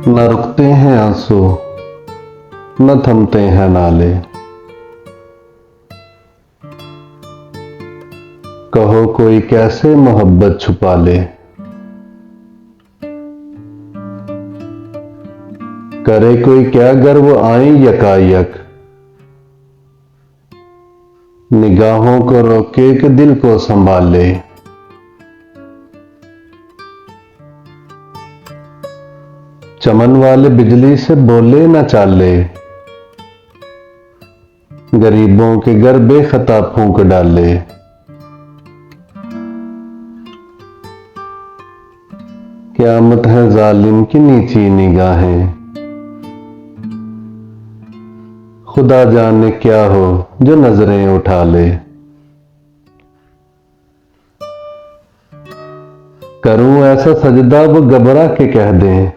न रुकते हैं आंसू, न थमते हैं नाले। कहो कोई कैसे मोहब्बत छुपा ले। करे कोई क्या गर्व आए यकायक, निगाहों को रोके कि दिल को संभाले। चमन वाले बिजली से बोले न चाले, गरीबों के घर बेखता फूंक डाले। क़यामत है जालिम की नीची निगाहें, खुदा जाने क्या हो जो नजरें उठा ले। करूं ऐसा सजदा वो घबरा के कह दें,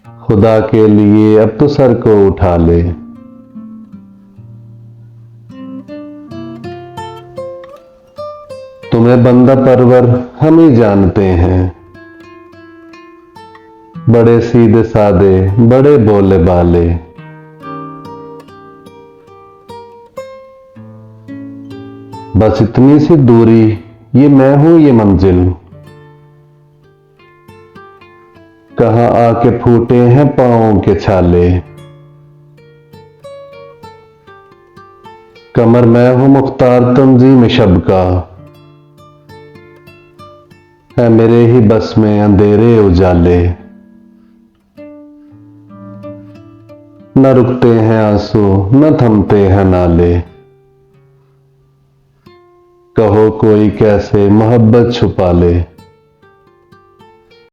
खुदा के लिए अब तो सर को उठा ले। तुम्हें बंदा परवर हम ही जानते हैं, बड़े सीधे सादे बड़े बोले बाले। बस इतनी सी दूरी ये मैं हूं ये मंजिल, कहां आके फूटे हैं पांवों के छाले। कमर मैं हूं मुख्तार तंजीम शब का, है मेरे ही बस में अंधेरे उजाले। न रुकते हैं आंसू, न थमते हैं नाले। कहो कोई कैसे मोहब्बत छुपा ले।